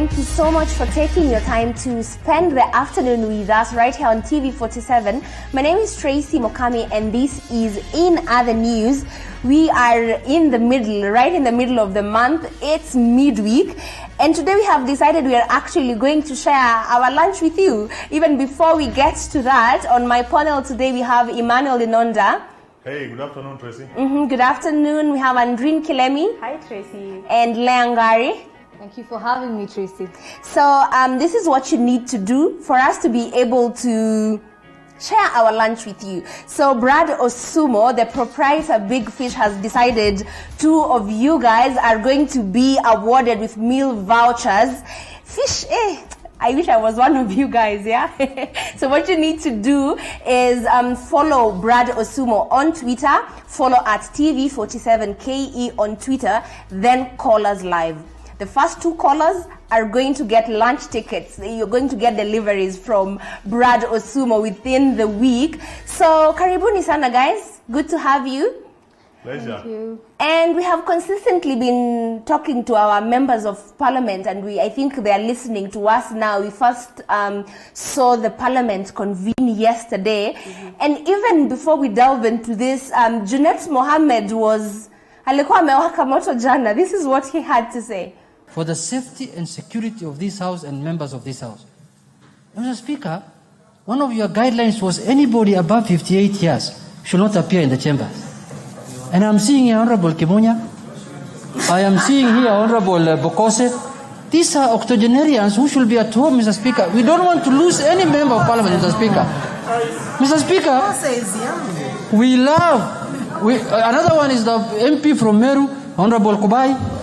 thank you so much for taking your time to spend the afternoon with us right here on TV47. My name is Tracy Mokami and this is In Other News. We are right in the middle of the month. It's midweek. And today we have decided we are actually going to share our lunch with you. Even before we get to that, on my panel today we have Emmanuel Inonda. Hey, good afternoon, Tracy. Good afternoon. We have Andrine Kilemi. Hi, Tracy. And Leangari. Thank you for having me, Tracy. So this is what you need to do for us to be able to share our lunch with you. So Brad Osumo, the proprietor Big Fish, has decided 2 of you guys are going to be awarded with meal vouchers. Fish, I wish I was one of you guys, yeah? So what you need to do is follow Brad Osumo on Twitter, follow at TV47KE on Twitter, then call us live. The first 2 callers are going to get lunch tickets. You're going to get deliveries from Brad Osumo within the week. So karibuni sana, guys. Good to have you. Pleasure. Thank you. And we have consistently been talking to our members of parliament, and I think they are listening to us now. We first saw the parliament convene yesterday. And even before we delve into this, Junet Mohammed alikuwa amewaka moto jana. This is what he had to say. For the safety and security of this house and members of this house. Mr. Speaker, one of your guidelines was anybody above 58 years should not appear in the chamber. And I'm seeing here Honorable Kimunya. I am seeing here Honorable Bokose. These are octogenarians who should be at home, Mr. Speaker. We don't want to lose any member of parliament, Mr. Speaker. Mr. Speaker, we love. Another one is the MP from Meru, Honorable Kubai.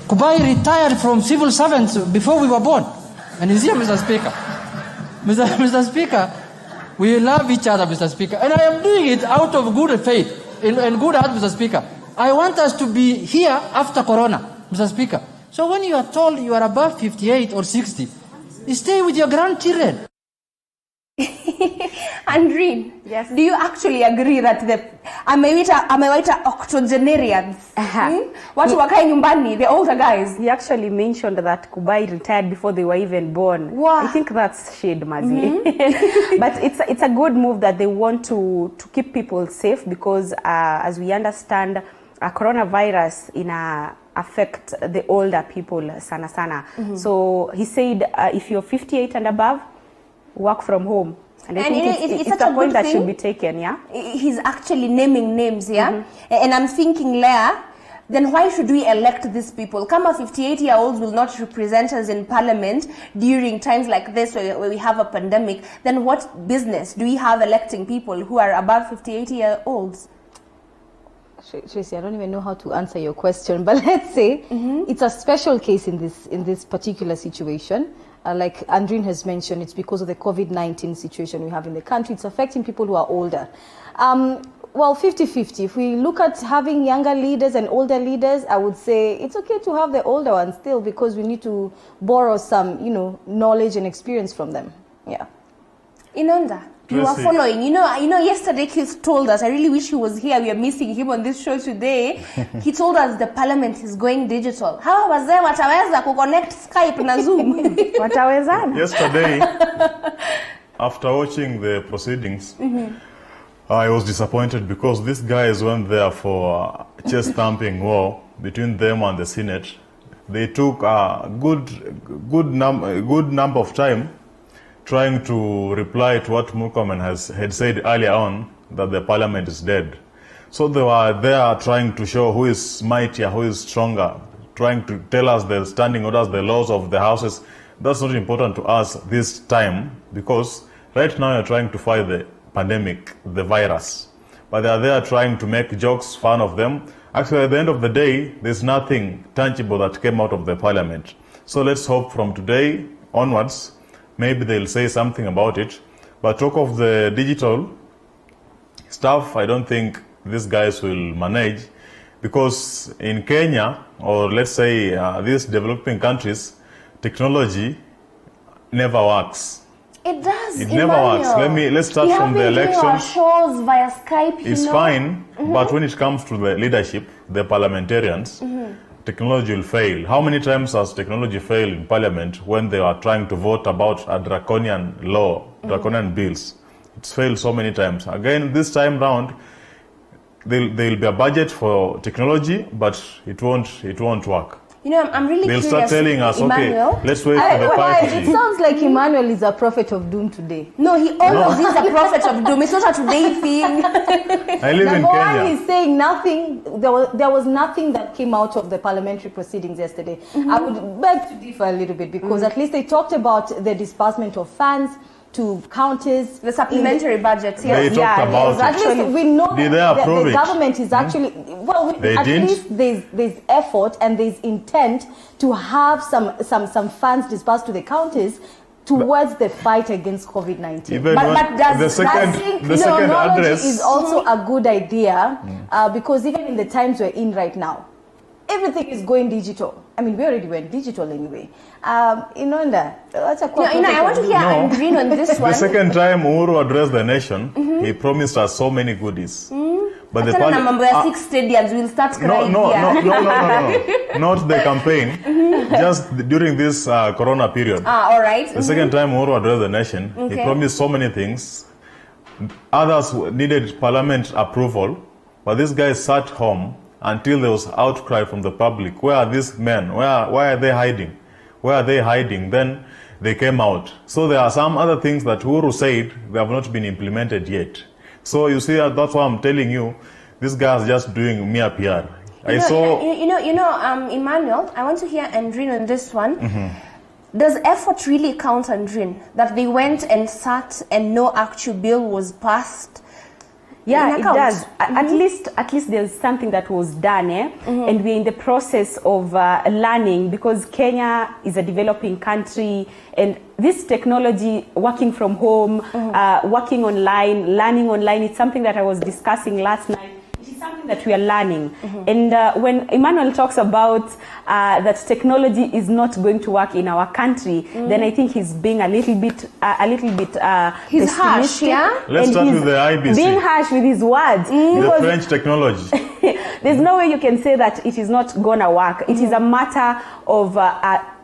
Kubai retired from civil servants before we were born. And he's here, Mr. Speaker. Mr. Speaker, we love each other, Mr. Speaker. And I am doing it out of good faith and good heart, Mr. Speaker. I want us to be here after Corona, Mr. Speaker. So when you are told you are above 58 or 60, stay with your grandchildren. Andrine, yes. Do you actually agree that amewaita octogenarians? Watu wakae nyumbani, the older guys? He actually mentioned that Kubai retired before they were even born. Wow. I think that's shade, Mazi. But it's a good move that they want to keep people safe because as we understand, coronavirus affect the older people sana. So he said if you're 58 and above, work from home. And I think it's a point that should be taken, yeah? He's actually naming names, yeah? And I'm thinking, Leah, then why should we elect these people? Kama 58-year-olds will not represent us in parliament during times like this where we have a pandemic, then what business do we have electing people who are above 58-year-olds? Tracy, I don't even know how to answer your question, but let's say it's a special case in this particular situation. Like Andrine has mentioned, it's because of the COVID-19 situation we have in the country. It's affecting people who are older. Well, 50-50. If we look at having younger leaders and older leaders, I would say it's okay to have the older ones still because we need to borrow some, knowledge and experience from them. Yeah. Inonda, you are following. You know, yesterday Keith told us, I really wish he was here. We are missing him on this show today. He told us the parliament is going digital. How was there? Wataweza kuconnect Skype na Zoom? Watawezana. Yesterday, after watching the proceedings, I was disappointed because these guys went there for a chest thumping war between them and the Senate. They took a good number of time trying to reply to what Murkomen had said earlier on, that the parliament is dead. So they were there trying to show who is mightier, who is stronger, trying to tell us the standing orders, the laws of the houses. That's not important to us this time because right now you're trying to fight the pandemic, the virus. But they are there trying to make jokes, fun of them. Actually, at the end of the day, there's nothing tangible that came out of the parliament. So let's hope from today onwards, maybe they'll say something about it. But talk of the digital stuff, I don't think these guys will manage because in Kenya, or let's say these developing countries, technology never works. It does. It never works. Let's start from the election. Our shows via Skype. It's fine, but when it comes to the leadership, the parliamentarians, technology will fail. How many times has technology failed in Parliament when they are trying to vote about a draconian law, draconian bills? It's failed so many times. Again, this time round, there will be a budget for technology, but it won't work. You know, I'm really They'll curious. start telling us, Emmanuel, okay, let's wait for the It 5G. sounds like Emmanuel is a prophet of doom today. No, he always is a prophet of doom. It's not a today thing. I live in Number one, Kenya. he's saying nothing. There was nothing that came out of the parliamentary proceedings yesterday. I would beg to differ a little bit because at least they talked about the disbursement of funds to counties. The supplementary budget. They Yes. talked about At it. least we know Did they that approve the it? government is actually They at didn't? least there's effort and there's intent to have some funds disbursed to the counties towards the fight against COVID-19. Even But when does- the second, I think the second Technology address is also a good idea because even in the times we're in right now, everything is going digital. I mean, we already went digital anyway. You know, I want to hear No. Andreen on this one. The second time Uhuru addressed the nation, he promised us so many goodies. But the Achana na mambo ya ah, 6 stadiums, we'll start no, crying no, here. no, not the campaign. Just during this Corona period. All right. The second time Uhuru addressed the nation, he Okay. promised so many things. Others needed parliament approval, but this guy sat home until there was outcry from the public. Where are these men? Why are they hiding? Where are they hiding? Then they came out. So there are some other things that Uhuru said they have not been implemented yet. So you see, that's why I'm telling you, this guy is just doing mere PR. Emmanuel, I want to hear Andreen on this one. Does effort really count, Andreen? That they went and sat and no actual bill was passed? Yeah, in it account? does. At least there's something that was done, and we're in the process of learning because Kenya is a developing country, and this technology, working from home, working online, learning online, it's something that I was discussing last night. It is something that we are learning. And when Emmanuel talks about that technology is not going to work in our country, then I think he's being a little bit He's harsh, pessimistic. yeah? Let's And start he's with the IBC. being harsh with his words. The Because French technology. there's no way you can say that it is not gonna work. It is a matter of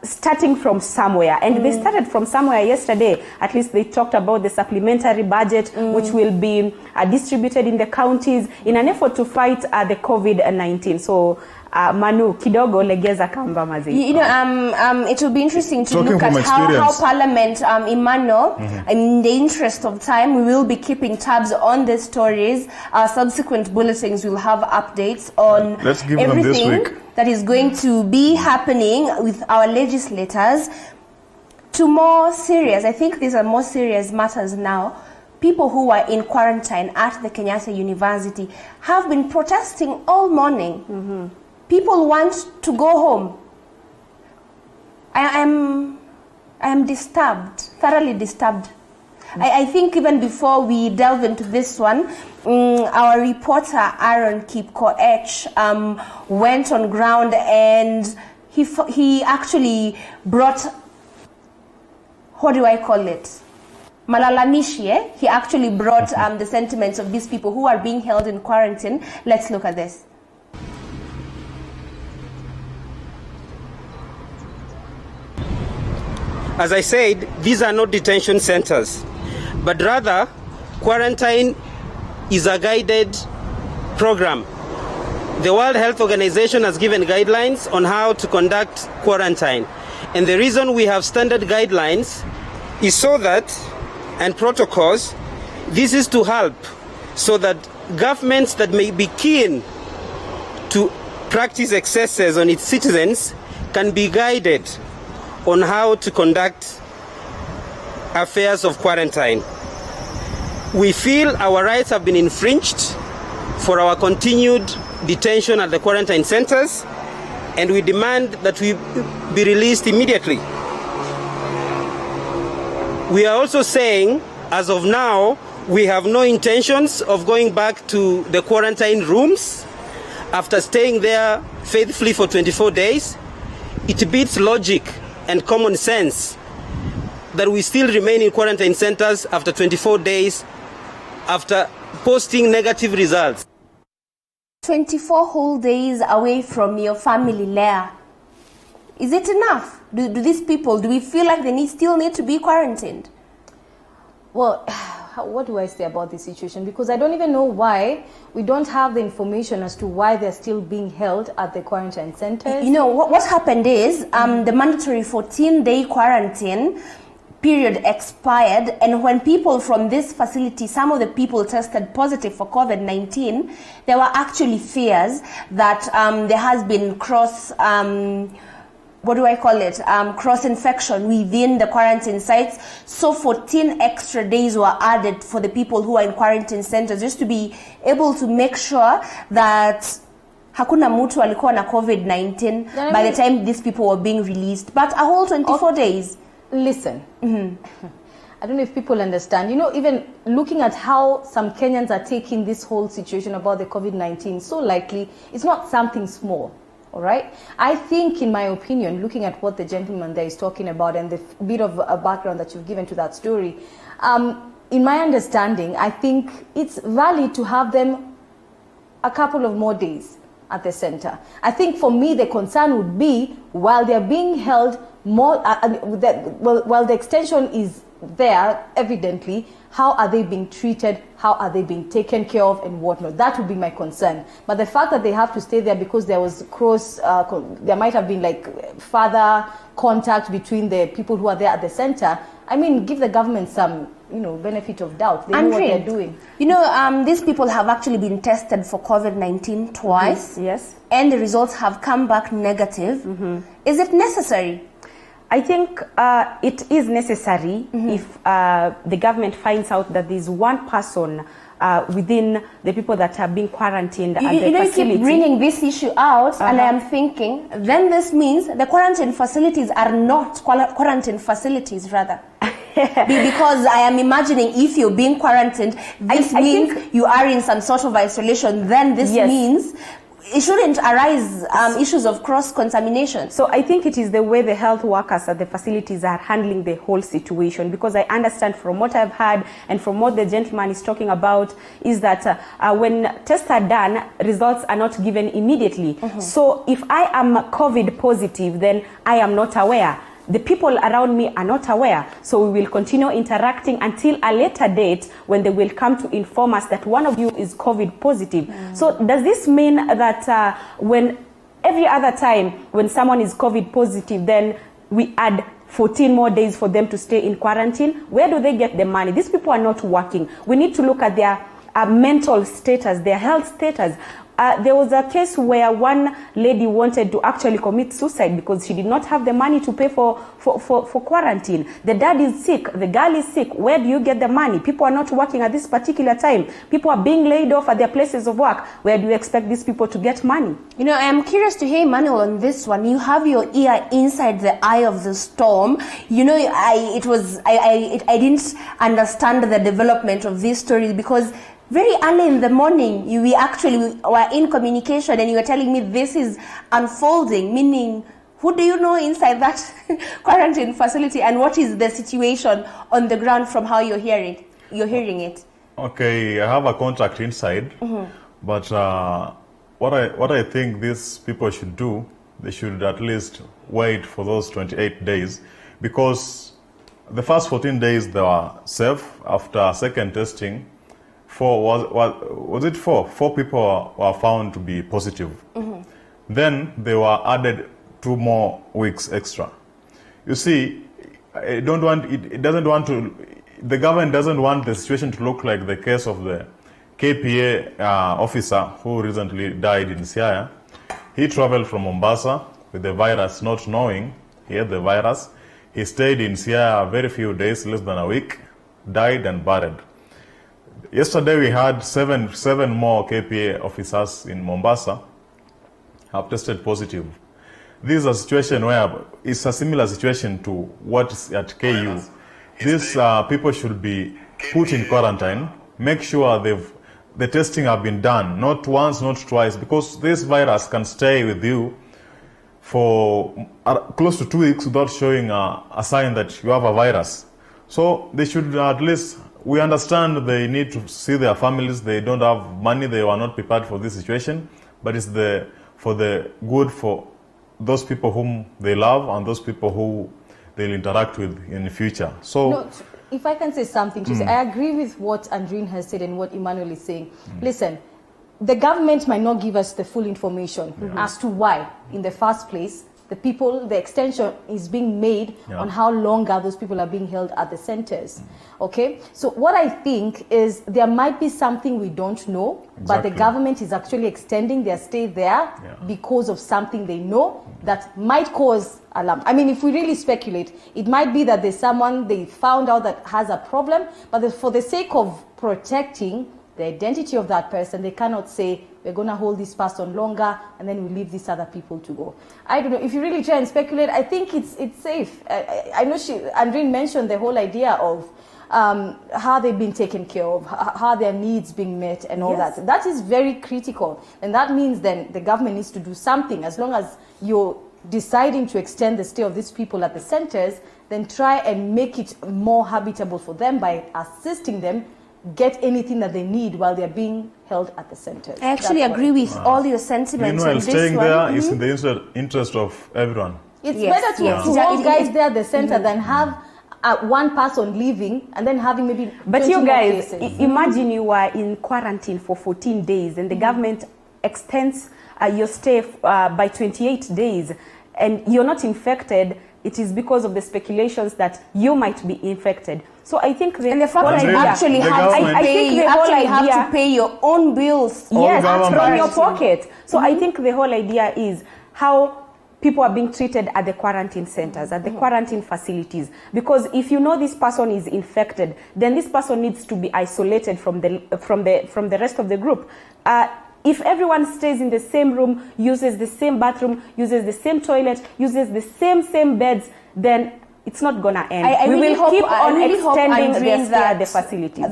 starting from somewhere, and they started from somewhere yesterday. At least they talked about the supplementary budget, which will be distributed in the counties in an effort to fight the COVID-19. So Manu, kidogo legeza kamba mazi. It will be interesting to Talking look at from how experience. Parliament, Emmanuel, in the interest of time, we will be keeping tabs on the stories. Our subsequent bulletins will have updates on Let's give them this everything week. that is going to be happening with our legislators. To more serious, I think these are more serious matters now. People who were in quarantine at the Kenyatta University have been protesting all morning. People want to go home. I am disturbed, thoroughly disturbed. I think even before we delve into this one, our reporter Aaron Kipkoech went on ground and he actually brought, what do I call it? Malalamishi, He actually brought the sentiments of these people who are being held in quarantine. Let's look at this. As I said, these are not detention centers, but rather quarantine is a guided program. The World Health Organization has given guidelines on how to conduct quarantine. And the reason we have standard guidelines is so that, and protocols, this is to help so that governments that may be keen to practice excesses on its citizens can be guided on how to conduct affairs of quarantine. We feel our rights have been infringed for our continued detention at the quarantine centers, and we demand that we be released immediately. We are also saying, as of now, we have no intentions of going back to the quarantine rooms after staying there faithfully for 24 days. It beats logic and common sense that we still remain in quarantine centers after 24 days after posting negative results. 24 whole days away from your family, Leah. Is it enough? Do these people, do we feel like they still need to be quarantined? Well, what do I say about this situation? Because I don't even know why we don't have the information as to why they're still being held at the quarantine centers. You know, what happened is the mandatory 14-day quarantine period expired, and when people from this facility, some of the people tested positive for COVID-19, there were actually fears that there has been cross infection within the quarantine sites. So 14 extra days were added for the people who are in quarantine centers, just to be able to make sure that hakuna mtu alikuwa na COVID-19 by the time these people were being released. But a whole 24 days. Listen, I don't know if people understand. You know, even looking at how some Kenyans are taking this whole situation about the COVID-19 so lightly, it's not something small. All right. I think, in my opinion, looking at what the gentleman there is talking about and the bit of a background that you've given to that story, in my understanding, I think it's valid to have them a couple of more days at the center. I think for me, the concern would be while they're being held more, while the extension is there, evidently, how are they being treated? How are they being taken care of and whatnot? That would be my concern. But the fact that they have to stay there because there was there might have been like further contact between the people who are there at the center. I mean, give the government some, benefit of doubt. They know what they're doing. You know, these people have actually been tested for COVID-19 twice. Mm-hmm. Yes. And the results have come back negative. Mm-hmm. Is it necessary? I think it is necessary if the government finds out that there's one person within the people that are being quarantined at the facility. You keep bringing this issue out, and I am thinking, then this means the quarantine facilities are not quarantine facilities, rather. Because I am imagining if you're being quarantined, this means you are in some sort of isolation. Then this means it shouldn't arise issues of cross-contamination. So I think it is the way the health workers at the facilities are handling the whole situation, because I understand from what I've heard and from what the gentleman is talking about is that when tests are done, results are not given immediately. So if I am COVID positive, then I am not aware. The people around me are not aware. So we will continue interacting until a later date when they will come to inform us that one of you is COVID positive. So does this mean that when every other time when someone is COVID positive, then we add 14 more days for them to stay in quarantine? Where do they get the money? These people are not working. We need to look at their mental status, their health status. There was a case where one lady wanted to actually commit suicide because she did not have the money to pay for quarantine. The dad is sick, the girl is sick. Where do you get the money? People are not working at this particular time. People are being laid off at their places of work. Where do you expect these people to get money? You know, I'm curious to hear Emmanuel on this one. You have your ear inside the eye of the storm. You know, I didn't understand the development of this story because very early in the morning, we actually were in communication and you were telling me this is unfolding, meaning who do you know inside that quarantine facility and what is the situation on the ground from how you're hearing it? Okay, I have a contact inside, but what I think these people should do, they should at least wait for those 28 days, because the first 14 days they were safe. After second testing, four people were found to be positive. Then they were added 2 more weeks extra. You see, the government doesn't want the situation to look like the case of the KPA officer who recently died in Siaya. He traveled from Mombasa with the virus, not knowing he had the virus. He stayed in Siaya a very few days, less than a week, died and buried. Yesterday we had seven more KPA officers in Mombasa have tested positive. This is a situation where it's a similar situation to what's at KU. These people should be put in quarantine. Make sure the testing have been done, not once, not twice, because this virus can stay with you for close to 2 weeks without showing a sign that you have a virus. So they should at least we understand they need to see their families. They don't have money. They were not prepared for this situation. But it's for the good for those people whom they love and those people who they'll interact with in the future. So, No, if I can say something, I agree with what Andrine has said and what Emmanuel is saying. Listen, the government might not give us the full information as to why, in the first place, the extension is being made on how long are those people are being held at the centers. Okay? So what I think is there might be something we don't know, but the government is actually extending their stay there because of something they know that might cause alarm. I mean, if we really speculate, it might be that there's someone they found out that has a problem, but for the sake of protecting the identity of that person, they cannot say, we're going to hold this person longer and then we leave these other people to go. I don't know. If you really try and speculate, I think it's safe. I know Andrine mentioned the whole idea of how they've been taken care of, how their needs being met and all that. That is very critical. And that means then the government needs to do something. As long as you're deciding to extend the stay of these people at the centers, then try and make it more habitable for them by assisting them get anything that they need while they're being held at the centers. I actually agree with all your sentiments on this staying one. there is in the interest of everyone. It's better to hold guys there at the center than have one person leaving and then having maybe. But 20 you more guys, cases. imagine you are in quarantine for 14 days and the government extends your stay by 28 days and you're not infected. It is because of the speculations that you might be infected. So I think And the fact that you Andrine, actually the have to government- pay, you the whole actually have idea- to pay your own bills. Yes, government- from your pocket. So I think the whole idea is how people are being treated at the quarantine centers, at the quarantine facilities. Because if you know this person is infected, then this person needs to be isolated from the rest of the group. If everyone stays in the same room, uses the same bathroom, uses the same toilet, uses the same beds, then it's not gonna end. We will keep on extending their stay at the facilities.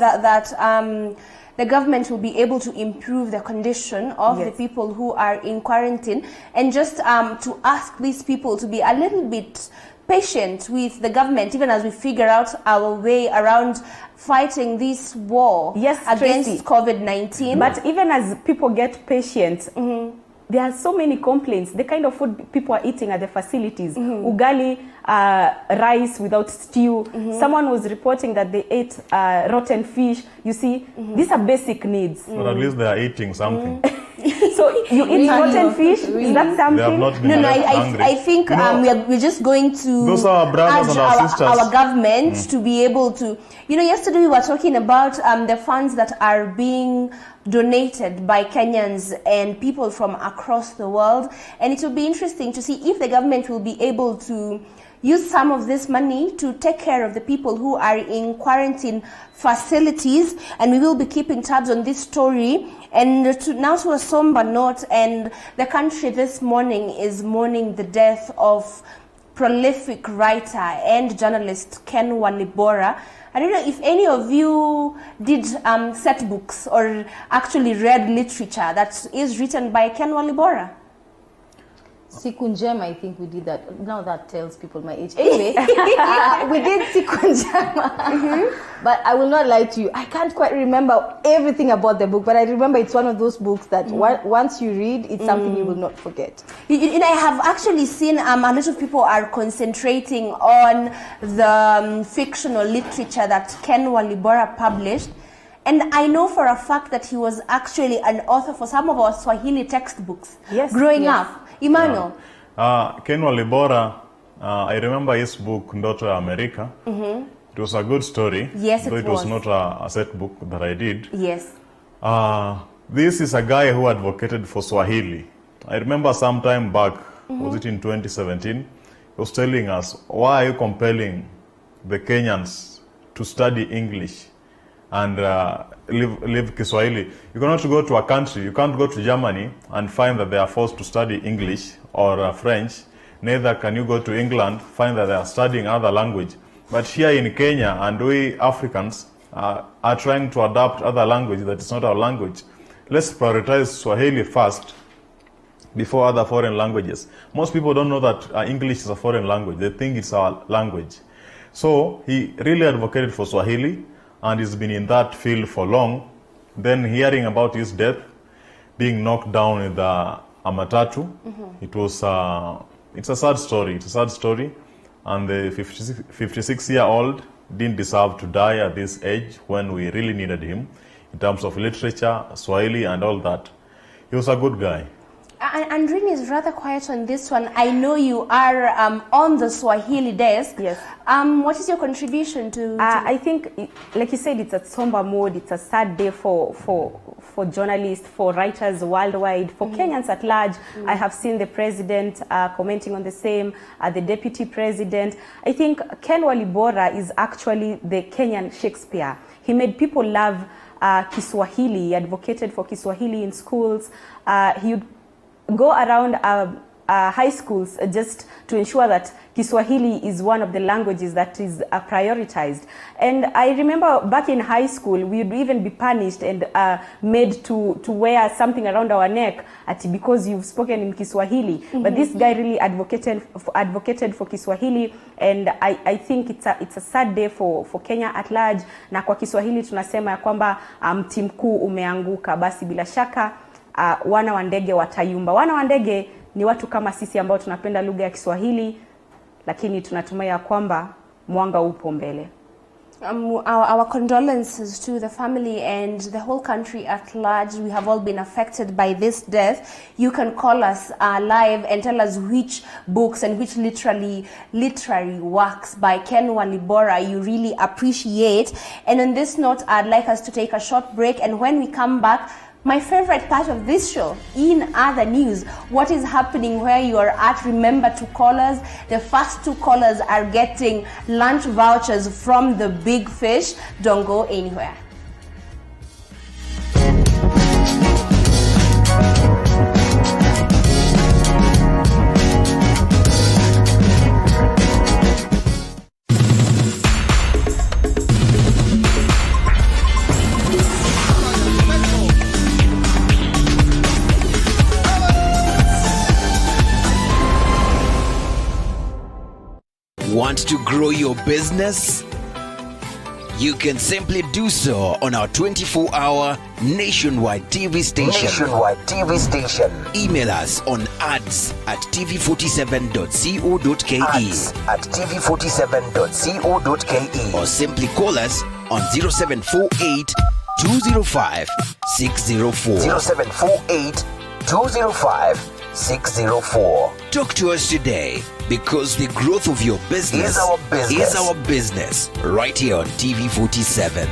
The government will be able to improve the condition of the people who are in quarantine, and just to ask these people to be a little bit patient with the government, even as we figure out our way around fighting this war against Tracy. COVID-19. But even as people get patient, there are so many complaints. The kind of food people are eating at the facilities, ugali, rice without stew. Someone was reporting that they ate rotten fish. You see, these are basic needs. But at least they are eating something. So you eat rotten fish? Is that They have something? not been No, left hungry. I think we're just going to Those are our brothers urge and our sisters. our government to be able to, yesterday we were talking about the funds that are being donated by Kenyans and people from across the world, and it will be interesting to see if the government will be able to use some of this money to take care of the people who are in quarantine facilities, and we will be keeping tabs on this story. And now to a somber note, and the country this morning is mourning the death of prolific writer and journalist Ken Walibora. I don't know if any of you did set books or actually read literature that is written by Ken Walibora. Siku Njema, I think we did that. Now that tells people my age. Anyway, we did Siku Njema. But I will not lie to you. I can't quite remember everything about the book, but I remember it's one of those books that once you read, it's something you will not forget. I have actually seen a lot of people are concentrating on the fictional literature that Ken Walibora published. And I know for a fact that he was actually an author for some of our Swahili textbooks growing up. Emmanuel. Ken Walibora, I remember his book Ndoto ya Amerika. It was a good story. Yes, though it was not a set book that I did. Yes. This is a guy who advocated for Swahili. I remember some time back, was it in 2017, he was telling us, why are you compelling the Kenyans to study English and live Kiswahili? You cannot go to a country, you can't go to Germany and find that they are forced to study English or French. Neither can you go to England, find that they are studying other language. But here in Kenya, and we Africans are trying to adapt other language that is not our language. Let's prioritize Swahili first before other foreign languages. Most people don't know that English is a foreign language. They think it's our language. So he really advocated for Swahili, and he's been in that field for long. Then hearing about his death, being knocked down in the Amatatu, it was it's a sad story. It's a sad story, and the 56-year-old didn't deserve to die at this age when we really needed him in terms of literature, Swahili, and all that. He was a good guy. Andrine is rather quiet on this one. I know you are on the Swahili desk. Yes. What is your contribution to? I think, like you said, it's a somber mood. It's a sad day for journalists, for writers worldwide, for Kenyans at large. I have seen the president commenting on the same, the deputy president. I think Ken Walibora is actually the Kenyan Shakespeare. He made people love Kiswahili. He advocated for Kiswahili in schools. He would go around high schools just to ensure that Kiswahili is one of the languages that is prioritized. And I remember back in high school, we would even be punished and made to wear something around our neck because you've spoken in Kiswahili. But this guy really advocated for Kiswahili, and I think it's a sad day for Kenya at large. Na kwa Kiswahili tunasema ya kwamba mti mkuu umeanguka, basi bila shaka wana wa ndege watayumba. Wana wa ndege ni watu kama sisi ambao tunapenda lugha ya Kiswahili, lakini tunatumai ya kwamba mwanga upo mbele. Our condolences to the family and the whole country at large. We have all been affected by this death. You can call us live and tell us which books and which literary works by Ken Walibora you really appreciate. And on this note, I'd like us to take a short break, and when we come back, my favorite part of this show, in other news, what is happening where you are at. Remember to call us. The first 2 callers are getting lunch vouchers from the Big Fish. Don't go anywhere. Want to grow your business? You can simply do so on our 24-hour nationwide TV station. Email us on ads@tv47.co.ke. Or simply call us on 0748 205 604. 0748 205 604. Talk to us today, because the growth of your business is our business, right here on TV47.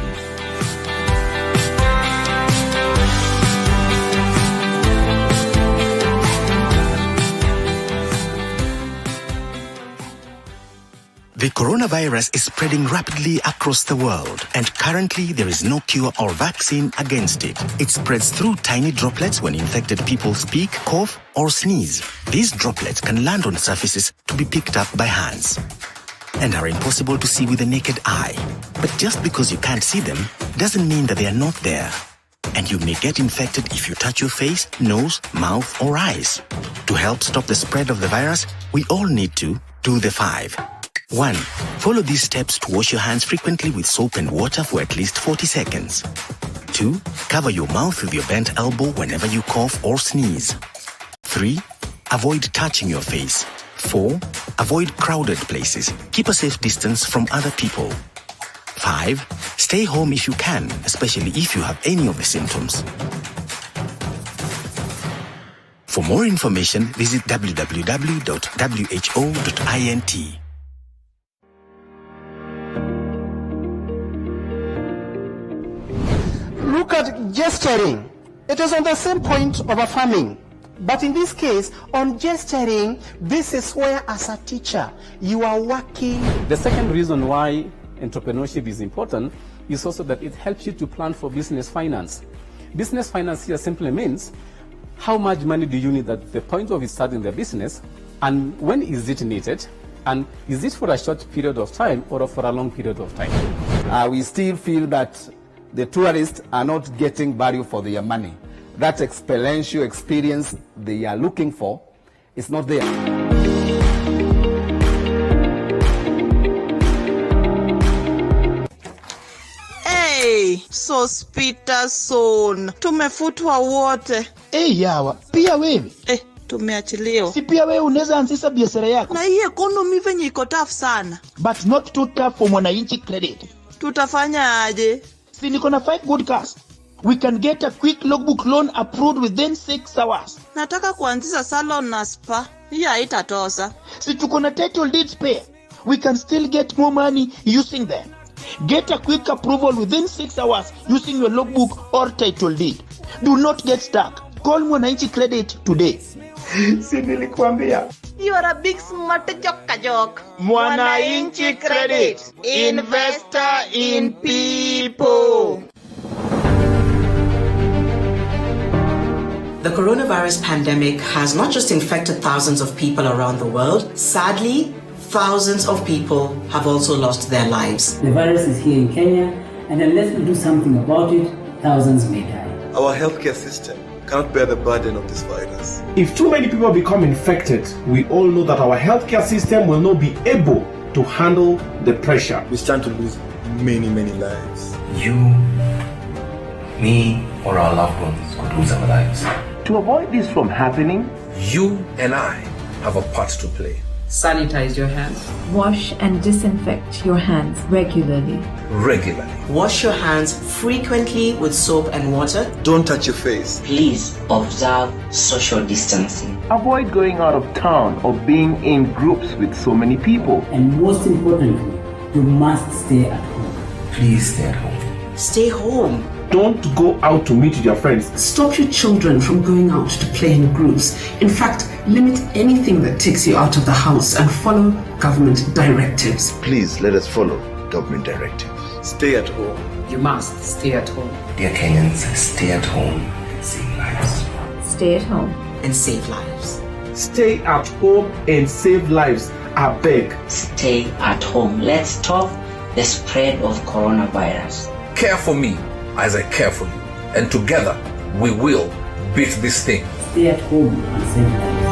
The coronavirus is spreading rapidly across the world, and currently there is no cure or vaccine against it. It spreads through tiny droplets when infected people speak, cough, or sneeze. These droplets can land on surfaces to be picked up by hands and are impossible to see with the naked eye. But just because you can't see them doesn't mean that they are not there. And you may get infected if you touch your face, nose, mouth, or eyes. To help stop the spread of the virus, we all need to do the 5. 1. Follow these steps to wash your hands frequently with soap and water for at least 40 seconds. 2. Cover your mouth with your bent elbow whenever you cough or sneeze. 3. Avoid touching your face. 4. Avoid crowded places. Keep a safe distance from other people. 5. Stay home if you can, especially if you have any of the symptoms. For more information, visit www.who.int. Look at gesturing. It is on the same point of affirming. But in this case, on gesturing, this is where, as a teacher, you are working. The second reason why entrepreneurship is important is also that it helps you to plan for business finance. Business finance here simply means how much money do you need at the point of starting the business, and when is it needed, and is it for a short period of time or for a long period of time? We still feel that the tourists are not getting value for their money. That experiential experience they are looking for is not there. Ati Sospitason tumefutwa wote. Yawa, pia wewe. Tumeachiliwa. Si pia wewe unaweza anzisha biashara yako. Na hii economy venye iko tough sana. But not too tough for Mwananchi Credit. Tutafanya aje? Si niko na 5 good cars. We can get a quick logbook loan approved within 6 hours. Nataka kuanzisha salon na spa. Hii haitatosa. Si tuko na title deeds pay. We can still get more money using them. Get a quick approval within 6 hours using your logbook or title deed. Do not get stuck. Call Mwananchi Credit today. Si nilikuambia. You are a big smart joke. Mwananchi Credit. Investor in people. The coronavirus pandemic has not just infected thousands of people around the world. Sadly, thousands of people have also lost their lives. The virus is here in Kenya, and unless we do something about it, thousands may die. Our healthcare system cannot bear the burden of this virus. If too many people become infected, we all know that our healthcare system will not be able to handle the pressure. We stand to lose many, many lives. You, me, or our loved ones could lose our lives. To avoid this from happening, you and I have a part to play. Sanitize your hands. Wash and disinfect your hands regularly. Wash your hands frequently with soap and water. Don't touch your face. Please observe social distancing. Avoid going out of town or being in groups with so many people. And most importantly, you must stay at home. Please stay at home. Stay home. Don't go out to meet with your friends. Stop your children from going out to play in groups. In fact, limit anything that takes you out of the house and follow government directives. Please let us follow government directives. Stay at home. You must stay at home. Dear Kenyans, stay at home and save lives. Stay at home and save lives. Stay at home and save lives. I beg. Stay at home. Let's stop the spread of coronavirus. Care for me as I care for you. And together, we will beat this thing. Stay at home and save lives.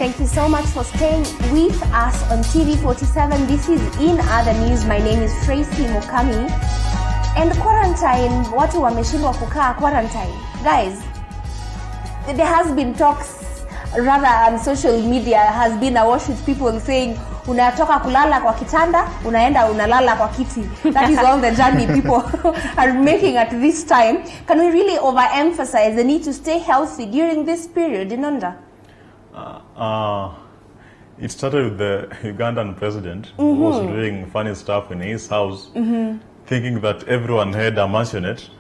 Thank you so much for staying with us on TV47. This is In Other News. My name is Tracy Mukami. And quarantine, watu wameshindwa kukaa quarantine. Guys, there has been talks, rather on social media, has been awash with people saying, unatoka kulala kwa kitanda, unaenda unalala kwa kiti. That is all the journey people are making at this time. Can we really overemphasize the need to stay healthy during this period, Inonda? It started with the Ugandan president who was doing funny stuff in his house, thinking that everyone had a mansionette.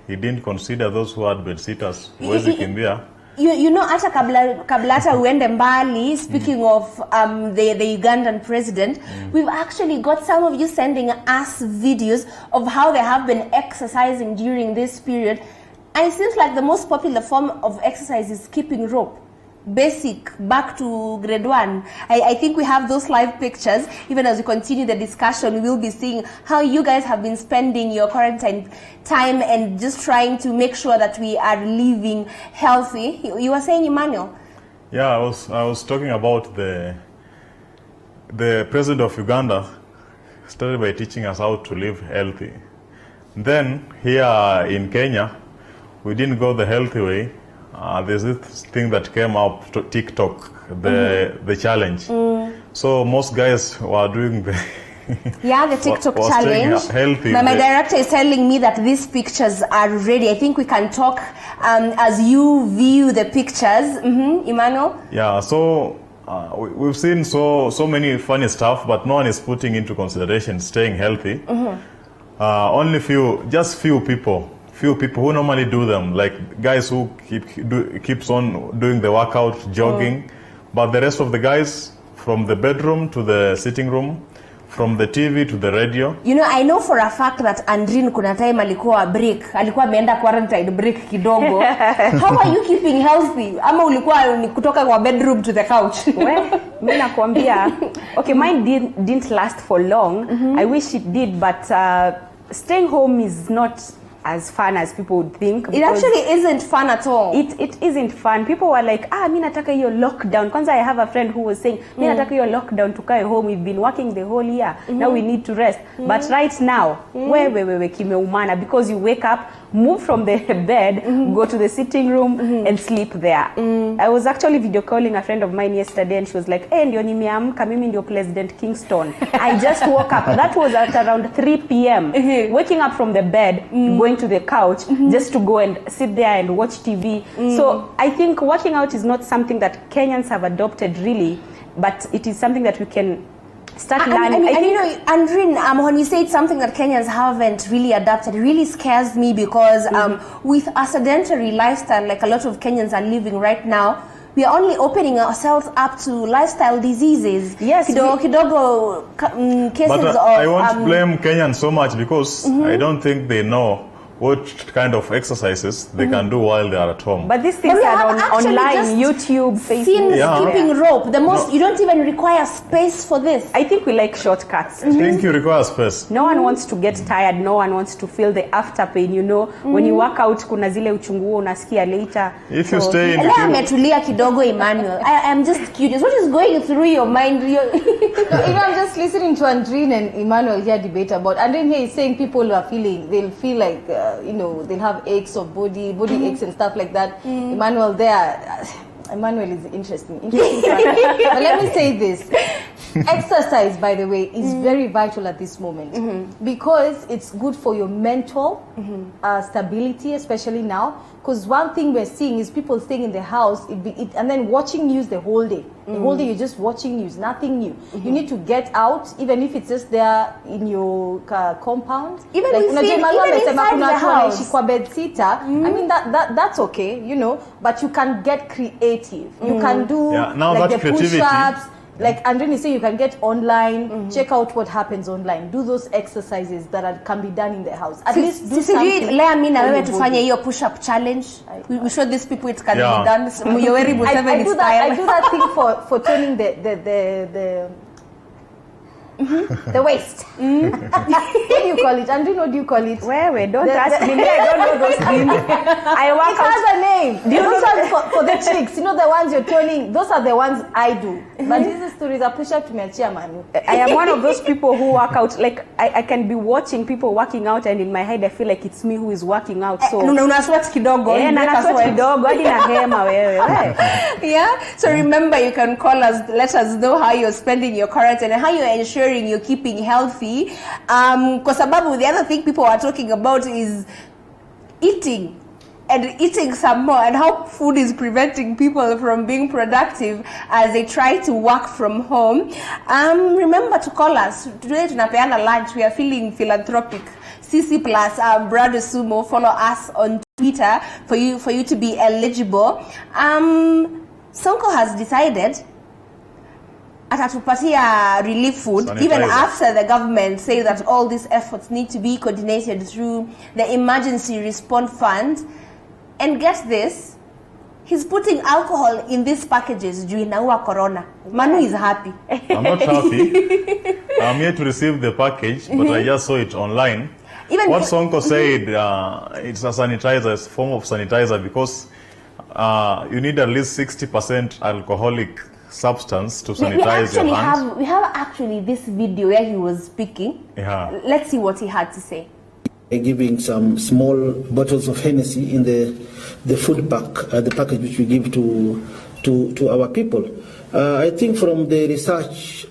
He didn't consider those who had bed sitters. Huwezi kimbia. You know, hata kabla hata uende mbali, speaking of the Ugandan president, we've actually got some of you sending us videos of how they have been exercising during this period. And it seems like the most popular form of exercise is skipping rope. Basic, back to grade 1. I think we have those live pictures. Even as we continue the discussion, we'll be seeing how you guys have been spending your quarantine time and just trying to make sure that we are living healthy. You were saying, Emmanuel? Yeah, I was talking about the president of Uganda started by teaching us how to live healthy. Then here in Kenya, we didn't go the healthy way. There's this thing that came up to TikTok, the challenge. So most guys were doing the the TikTok challenge. Healthy. My director is telling me that these pictures are ready. I think we can talk as you view the pictures. Emmanuel? Yeah, so we've seen so many funny stuff, but no one is putting into consideration staying healthy. Only few people few people who normally do them, like guys who keeps on doing the workout, jogging, but the rest of the guys, from the bedroom to the sitting room, from the TV to the radio. You know, I know for a fact that Andrin kuna time alikuwa ameenda quarantine break kidogo. How are you keeping healthy? Ama ulikuwa ni kutoka kwa bedroom to the couch? Well, mimi nakwambia, okay, mine didn't last for long. I wish it did, but staying home is not as fun as people would think. It actually isn't fun at all. It isn't fun. People were like, mimi nataka hiyo lockdown. Kwanza I have a friend who was saying, mimi nataka hiyo lockdown tukae home. We've been working the whole year. Now we need to rest. But right now, wewe kimeumana, because you wake up, move from the bed, go to the sitting room and sleep there. I was actually video calling a friend of mine yesterday and she was like, ndio nimeamka, mimi ndio President Kingston. I just woke up. That was at around 3 p.m. Waking up from the bed, going to the couch just to go and sit there and watch TV. So I think working out is not something that Kenyans have adopted really, but it is something that we can start learning. And you know, Andrin, when you say it's something that Kenyans haven't really adapted, it really scares me because with a sedentary lifestyle like a lot of Kenyans are living right now, we are only opening ourselves up to lifestyle diseases. Yes. Kidogo cases but of... I won't blame Kenyans so much because I don't think they know what kind of exercises they can do while they are at home. But these things are online, YouTube, Facebook. Seen skipping rope. The most, you don't even require space for this. I think we like shortcuts. I think you require space. No one wants to get tired. No one wants to feel the after pain. You know, when you work out, kuna zile uchungu unasikia later. If you stay in ametulia kidogo, Emmanuel. I am just curious. What is going through your mind? I'm just listening to Andrin and Emmanuel here debate about. Andrin here is saying people are they'll feel like, they'll have aches of body aches and stuff like that. Emmanuel is interesting. But let me say this. Exercise, by the way, is very vital at this moment because it's good for your mental stability, especially now. Because one thing we're seeing is people staying in the house and then watching news the whole day. The whole day you're just watching news, nothing new. You need to get out, even if it's just there in your compound. Even inside the house. I mean, that's okay, but you can get creative. You can do like the push-ups. Like Andrin is saying, you can get online, check out what happens online, do those exercises that can be done in the house. At least do something. Lea mimi na wewe tufanye hiyo push-up challenge. We show these people it can be done. Yoweri Museveni style. I do that thing for turning the waist. What do you call it? Andrin, what do you call it? Wait, don't ask me. I don't know those things. It has a name. Those are for the chicks. You know the ones you're turning. Those are the ones I do. But these stories are push-up to meachia manu. I am one of those people who work out. Like I can be watching people working out, and in my head I feel like it's me who is working out. So una sweat kidogo. Na sweat kidogo. Hadi na hema wewe. Yeah. So remember, you can call us. Let us know how you're spending your quarantine and how you're ensuring you're keeping healthy. Kwa sababu the other thing people are talking about is eating and eating some more, and how food is preventing people from being productive as they try to work from home. Remember to call us. Today tunapeana lunch. We are feeling philanthropic. CC Plus, Brad Sumo, follow us on Twitter for you to be eligible. Sonko has decided atatupatia relief food, even after the government say that all these efforts need to be coordinated through the emergency response fund. And get this, he's putting alcohol in these packages during our corona. Manu is happy. I'm not happy. I'm here to receive the package, but I just saw it online. What Sonko said, it's a sanitizer, it's a form of sanitizer, because you need at least 60% alcoholic substance to sanitize your hands. We have actually this video where he was speaking. Yeah. Let's see what he had to say. Giving some small bottles of Hennessy in the food pack, the package which we give to our people. I think from the research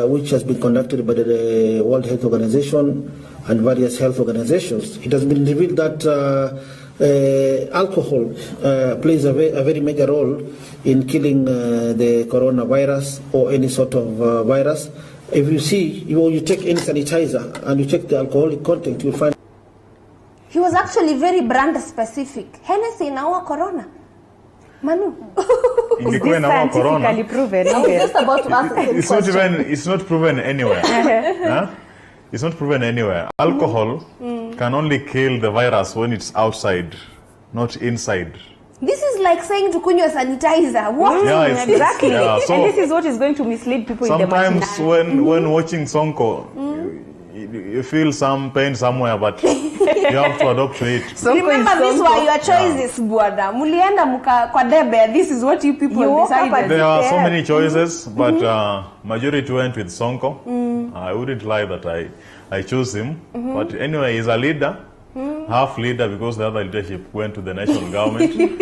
which has been conducted by the World Health Organization and various health organizations, it has been revealed that alcohol plays a very major role in killing the coronavirus or any sort of virus. If you take any sanitizer and you check the alcoholic content, you'll find. He was actually very brand specific. Hennessy inaua corona. Manu. Is this scientifically proven? I was just about to ask the It's not even. It's not proven anywhere. Huh? It's not proven anywhere. Alcohol can only kill the virus when it's outside, not inside. This is like saying to kunywa sanitizer. What? Yeah, Exactly. Yeah, so and this is what is going to mislead people in the sometimes market. when watching Sonko, you feel some pain somewhere, but you have to adopt to it. Remember, these were your choices, Bwana. Mulienda muka kwa debe. This is what you people decided. There are so many choices, but majority went with Sonko. I wouldn't lie that I chose him. But anyway, he's a leader, half leader, because the other leadership went to the national government.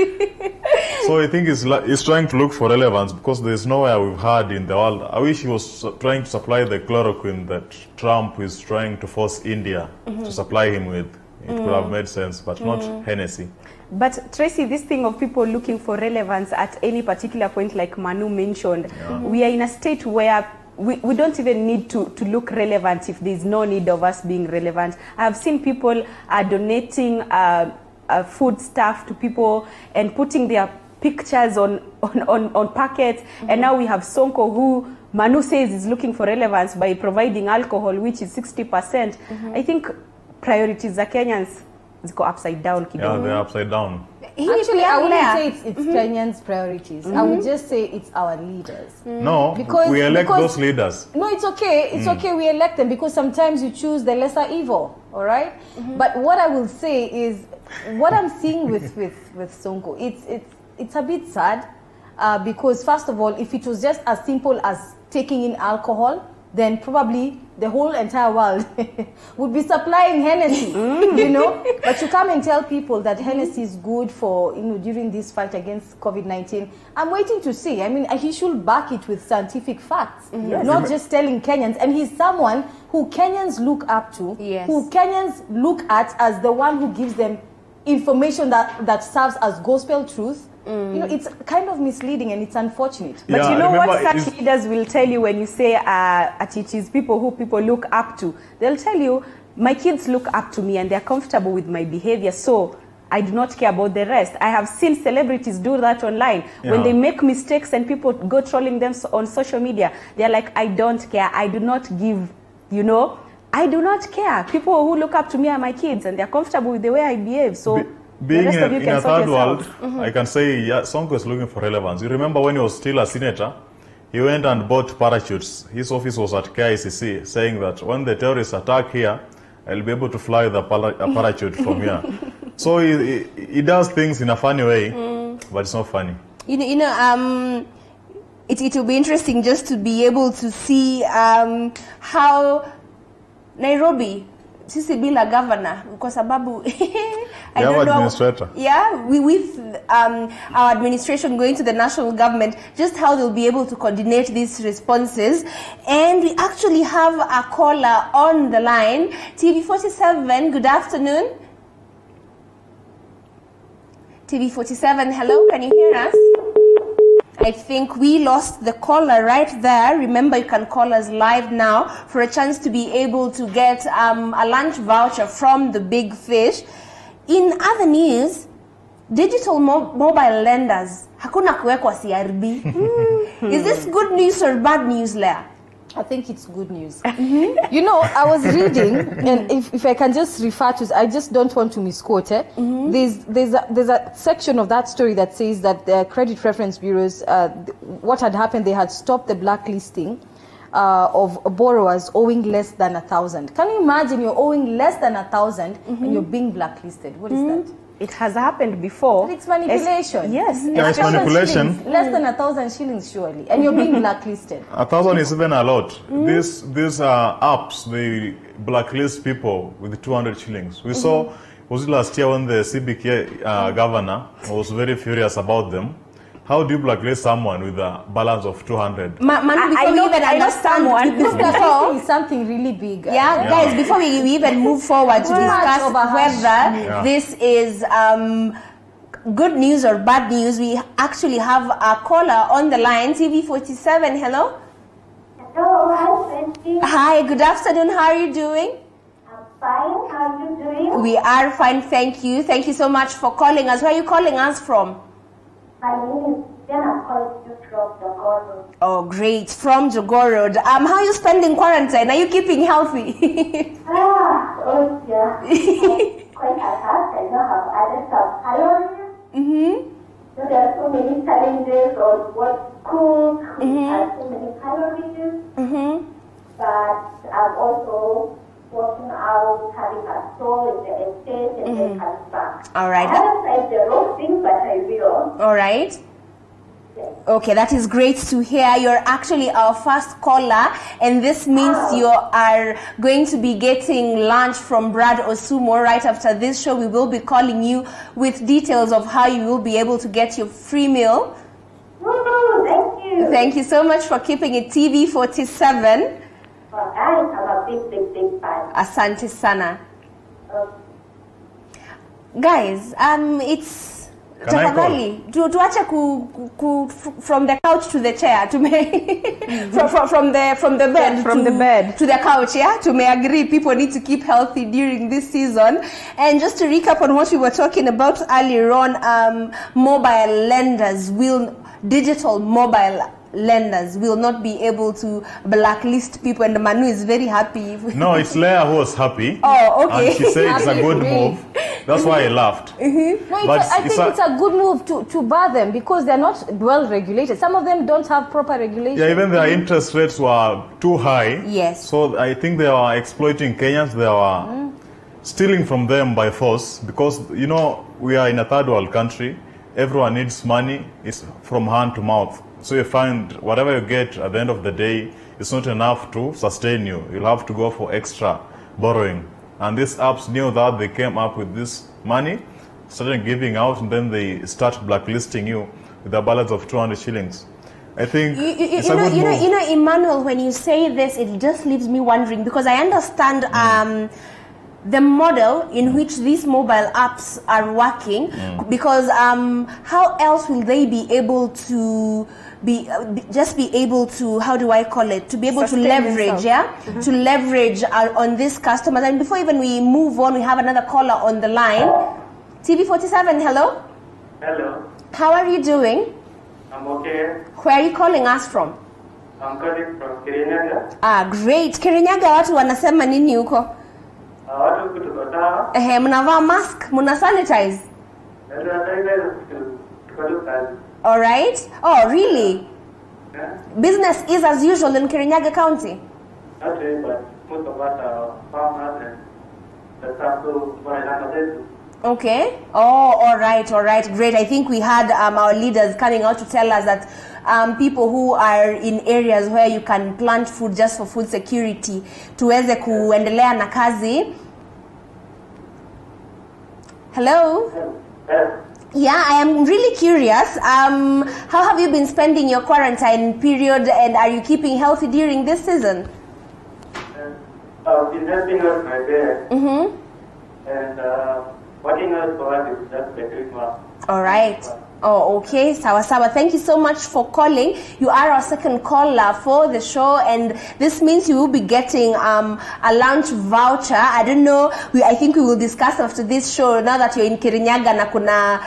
So I think he's trying to look for relevance, because there's nowhere we've had in the world. I wish he was trying to supply the chloroquine that Trump is trying to force India to supply him with. It could have made sense, but not Hennessy. But Tracy, this thing of people looking for relevance at any particular point, like Manu mentioned, we are in a state where we don't even need to look relevant if there's no need of us being relevant. I have seen people donating food stuff to people and putting their pictures on packets, and now we have Sonko, who Manu says is looking for relevance by providing alcohol, which is 60%. I think priorities za Kenyans go upside down. Yeah, they're upside down. Actually, I wouldn't say it's Kenyans' priorities. I would just say it's our leaders. No, we elect those leaders. No, it's okay. It's okay we elect them, because sometimes you choose the lesser evil, all right? But what I will say is, what I'm seeing with Sonko, it's a bit sad, because first of all, if it was just as simple as taking in alcohol, then probably the whole entire world would be supplying Hennessy, you know. But you come and tell people that Hennessy is good for, during this fight against COVID-19. I'm waiting to see. I mean, he should back it with scientific facts, not just telling Kenyans. And he's someone who Kenyans look up to, who Kenyans look at as the one who gives them information that serves as gospel truth. It's kind of misleading and it's unfortunate. But you know what such leaders will tell you when you say it is people who people look up to. They'll tell you, my kids look up to me and they're comfortable with my behavior, so I do not care about the rest. I have seen celebrities do that online. When they make mistakes and people go trolling them on social media, they're like, I don't care. I do not give, I do not care. People who look up to me are my kids and they're comfortable with the way I behave. So being in a third world, I can say, Sonko is looking for relevance. You remember when he was still a senator, he went and bought parachutes. His office was at KICC, saying that when the terrorists attack here, I'll be able to fly the parachute from here. So he does things in a funny way, but it's not funny. It will be interesting just to be able to see how Nairobi, sisi bila governor, kwa sababu I don't know. Administrator. Yeah, with our administration going to the national government, just how they'll be able to coordinate these responses. And we actually have a caller on the line. TV47, good afternoon. TV47, hello, can you hear us? I think we lost the caller right there. Remember, you can call us live now for a chance to be able to get a lunch voucher from the Big Fish. In other news, digital mobile lenders, hakuna kuwekwa CRB. Is this good news or bad news, Leah? I think it's good news. I was reading, and if I can just refer to, I just don't want to misquote it. There's a section of that story that says that the credit reference bureaus, what had happened, they had stopped the blacklisting of borrowers owing less than 1,000. Can you imagine you're owing less than 1,000 and you're being blacklisted? What is that? It has happened before. It's manipulation. Yes. Yeah, it's manipulation. Shillings, less than 1,000 shillings, surely. And you're being blacklisted. 1,000 is even a lot. These apps, they blacklist people with 200 shillings. We saw, was it last year when the CBK governor was very furious about them? How do you blacklist someone with a balance of 200? I know someone. This blacklist is something really big. Yeah, guys, before we even move forward to discuss whether this is good news or bad news, we actually have a caller on the line. TV47, hello? Hello, hi, Francie. Hi, good afternoon. How are you doing? I'm fine. How are you doing? We are fine, thank you. Thank you so much for calling us. Where are you calling us from? My name is Jenna, calling you from Jogoro. Oh, great. From Jogoro. How are you spending quarantine? Are you keeping healthy? Oh yeah. Quite fast. I don't have added some calories. Mm-hmm. So there are so many challenges on what to cook. We have so many calories. Mm-hmm. But I'm also working out, having a store in the estate, and then coming back. All right. I haven't tried the roasting, but I will. All right. Okay, that is great to hear. You're actually our first caller, and this means you are going to be getting lunch from Brad Osumo right after this show. We will be calling you with details of how you will be able to get your free meal. Woohoo, thank you. Thank you so much for keeping it TV47. Well, I'm a big fan. Asante sana. Guys, it's tafadhali tuache from the couch to the chair from the bed to the couch. Yeah, to may agree people need to keep healthy during this season. And just to recap on what we were talking about earlier on, digital mobile lenders will not be able to blacklist people, and Manu is very happy. No, it's Leah who was happy. Oh, okay. And she said it's a good move. That's why I laughed. Mm-hmm. No, I think it's a good move to bar them because they're not well regulated. Some of them don't have proper regulation. Yeah, even their interest rates were too high. Yes. So I think they are exploiting Kenyans. They are stealing from them by force because, you know, we are in a third world country. Everyone needs money. It's from hand to mouth. So you find whatever you get at the end of the day, it's not enough to sustain you. You'll have to go for extra borrowing. And these apps knew that. They came up with this money, started giving out, and then they start blacklisting you with a balance of 200 shillings. I think it's a good move. You know, Emmanuel, when you say this, it just leaves me wondering because I understand the model in which these mobile apps are working, because how else will they be able to be able to, how do I call it, to be able sustain to leverage themselves. To leverage on these customers. And before even we move on, we have another caller on the line. TV47, hello. How are you doing? I'm okay. Where are you calling us from? I'm calling from Kirinyaga. Great. Kirinyaga watu wanasema nini huko? Watu kutoka sawa. Mnavaa mask, mna sanitize. All right. Oh, really? Yeah. Business is as usual in Kirinyaga County? Not really, but most of us are farmers and the stuff to Okay. Oh, all right. Great. I think we had our leaders coming out to tell us that people who are in areas where you can plant food just for food security, tuweze kuendelea na kazi. Hello? Yeah, I am really curious. How have you been spending your quarantine period, and are you keeping healthy during this season? I've been helping out my parents. Mm-hmm. And working out for us is just the Christmas. All right. Oh, okay. Sawa. Thank you so much for calling. You are our second caller for the show, and this means you will be getting a lunch voucher. I don't know. I think we will discuss after this show. Now that you're in Kirinyaga na kuna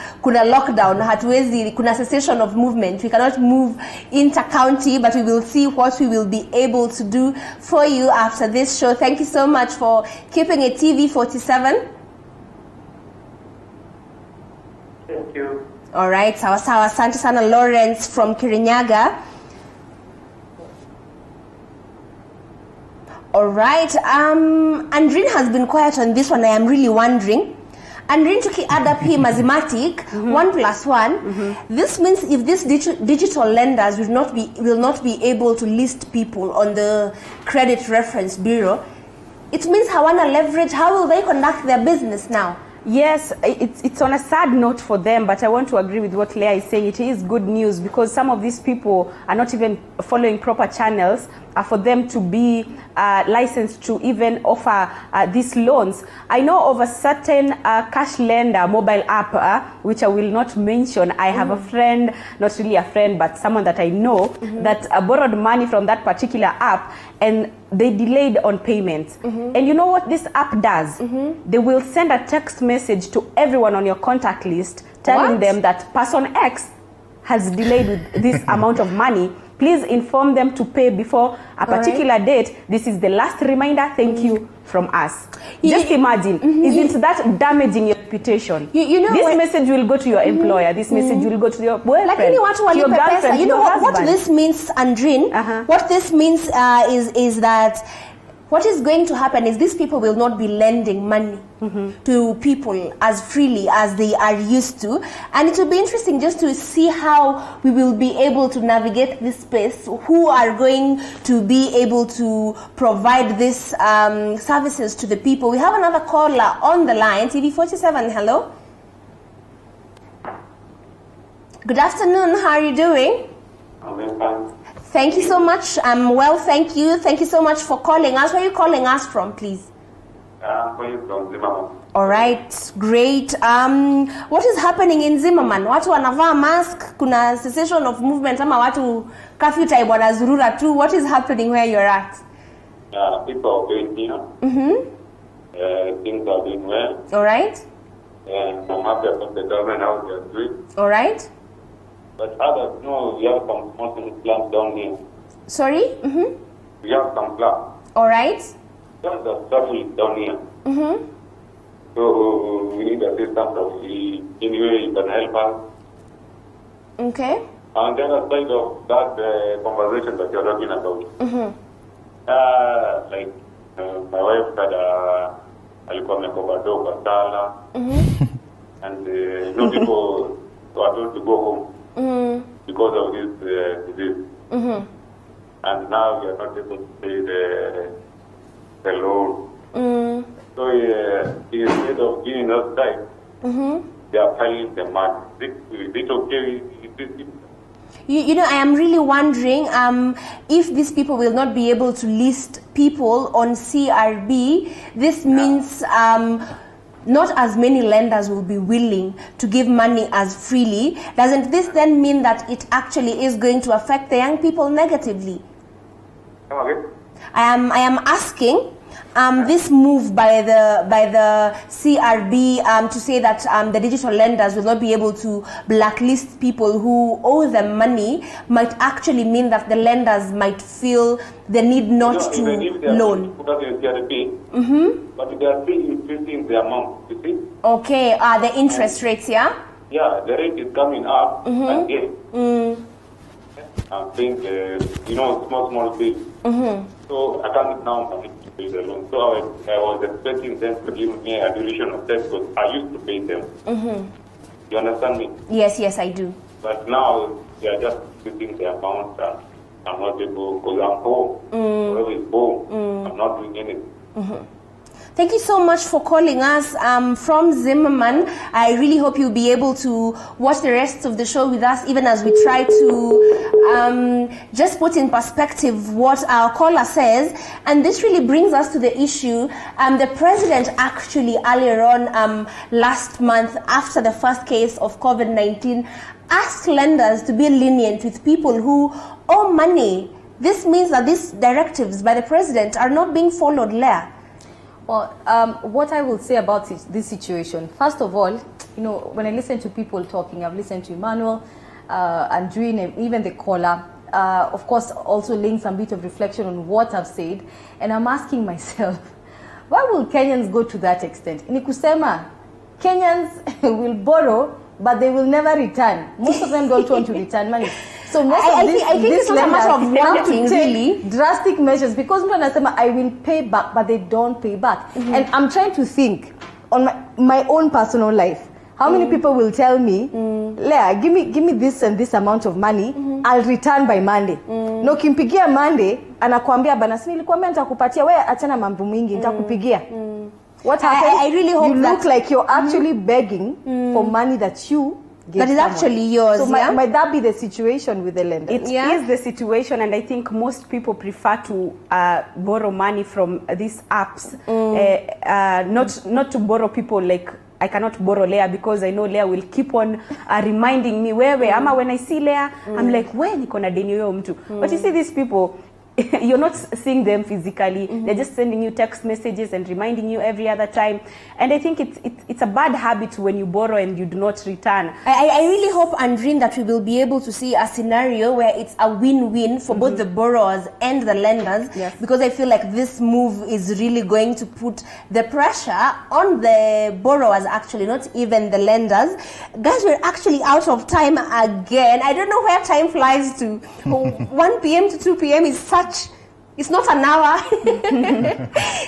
lockdown, hatuwezi, kuna cessation of movement. We cannot move inter-county, but we will see what we will be able to do for you after this show. Thank you so much for keeping it TV47. Thank you. All right, sawa. Asante sana Lawrence from Kirinyaga. All right, Andrine has been quiet on this one. I am really wondering. Andrine, tuki add up here mathematic, 1 + 1. This means if these digital lenders will not be able to list people on the Credit Reference Bureau, it means hawana leverage. How will they conduct their business now? Yes, it's on a sad note for them, but I want to agree with what Leah is saying. It is good news because some of these people are not even following proper channels. for them to be licensed to even offer these loans. I know of a certain cash lender mobile app, which I will not mention. I have a friend, not really a friend, but someone that I know that borrowed money from that particular app, and they delayed on payments. And you know what this app does? They will send a text message to everyone on your contact list telling them that person X has delayed with this amount of money. Please inform them to pay before a particular date. This is the last reminder. Thank you from us. Just imagine, isn't that damaging your reputation? You know, this message will go to your employer. This message will go to your boyfriend, like to your girlfriend, you know your what this means, Andrine? What this means is that what is going to happen is these people will not be lending money to people as freely as they are used to. And it will be interesting just to see how we will be able to navigate this space, who are going to be able to provide these services to the people. We have another caller on the line, TV47, hello. Good afternoon, how are you doing? I'm fine. Thank you so much. Well, thank you. Thank you so much for calling us. Where are you calling us from, please? I'm calling from Zimmerman. All right, great. What is happening in Zimmerman? Watu wanavaa mask, kuna cessation of movement, ama watu curfew time wanazurura tu. What is happening where you're at? People are going here. Things are doing well. All right. And I'm happy about the government, how they are doing. All right. But others, we have some small plants down here. Sorry? We have some plants. All right. Plants are struggling down here. So we need assistance of any way you can help us. Okay. On the other side of that conversation that you're talking about, like my wife had alikuwa amekobado kwa sala, and no people were told to go home. Because of this disease. And now we are not able to pay the loan. So instead of giving us time, they are piling the money. Is it okay? You know, I am really wondering if these people will not be able to list people on CRB. This means not as many lenders will be willing to give money as freely. Doesn't this then mean that it actually is going to affect the young people negatively? Come again? I am asking this move by the CRB to say that the digital lenders will not be able to blacklist people who owe them money might actually mean that the lenders might feel the need not to loan. But they are still increasing the amount, you see? Okay, the interest rates, yeah? Yeah, the rate is coming up again. I'm paying small bills. So I can't now manage to pay the loan. So I was expecting them to give me a duration of time because I used to pay them. You understand me? Yes, I do. But now they are just putting the amount and I'm not able because I'm home. Wherever it's home, I'm not doing anything. Thank you so much for calling us from Zimmerman. I really hope you'll be able to watch the rest of the show with us, even as we try to just put in perspective what our caller says. And this really brings us to the issue. The president actually earlier on last month, after the first case of COVID-19, asked lenders to be lenient with people who owe money. This means that these directives by the president are not being followed, Leah. Well, what I will say about this situation, first of all, when I listen to people talking, I've listened to Emmanuel, Andrine, and even the caller, of course, also laying some bit of reflection on what I've said, and I'm asking myself, why will Kenyans go to that extent? Nikusema, Kenyans will borrow, but they will never return. Most of them don't want to return money. So most I of think it's not a matter of wanting, really. Drastic measures, because I will pay back, but they don't pay back. And I'm trying to think on my own personal life. How many people will tell me, Leah, give me this and this amount of money, I'll return by Monday. No, kimpigia Monday, anakuambia bana, si nilikwambia nitakupatia, wewe achana mambo mingi, nitakupigia. What happens? I really hope you look like you're actually begging for money that you That is actually yours. So might that be the situation with the lender? It is the situation, and I think most people prefer to borrow money from these apps, not to borrow people like. I cannot borrow Leah because I know Leah will keep on reminding me wewe. Ama when I see Leah, I'm like, we niko na deni huyo mtu. But you see these people, you're not seeing them physically. They're just sending you text messages and reminding you every other time. And I think it's a bad habit when you borrow and you do not return. I really hope, Andrine, that we will be able to see a scenario where it's a win-win for both the borrowers and the lenders. Yes. Because I feel like this move is really going to put the pressure on the borrowers, actually, not even the lenders. Guys, we're actually out of time again. I don't know where time flies to. 1 p.m. to 2 p.m. is it's not an hour.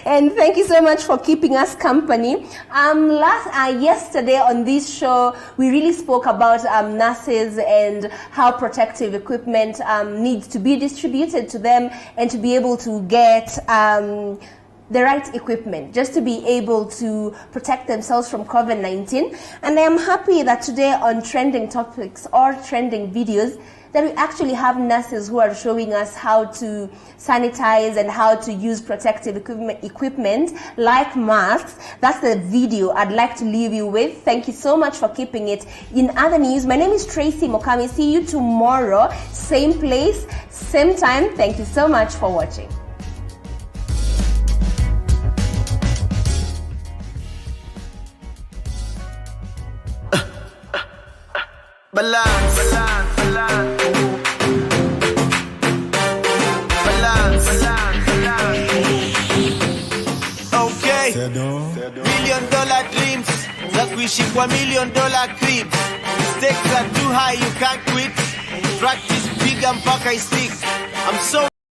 And thank you so much for keeping us company. Yesterday on this show, we really spoke about nurses and how protective equipment needs to be distributed to them and to be able to get the right equipment just to be able to protect themselves from COVID-19. And I am happy that today on Trending Topics or Trending Videos, that we actually have nurses who are showing us how to sanitize and how to use protective equipment like masks. That's the video I'd like to leave you with. Thank you so much for keeping it. In other news, my name is Tracy Mokami. See you tomorrow, same place, same time. Thank you so much for watching. Balance. Okay. $1 million dreams. Zakuishi kwa $1 million creeps. Stakes are too high, you can't quit. Practice bigger mpaka stick. I'm so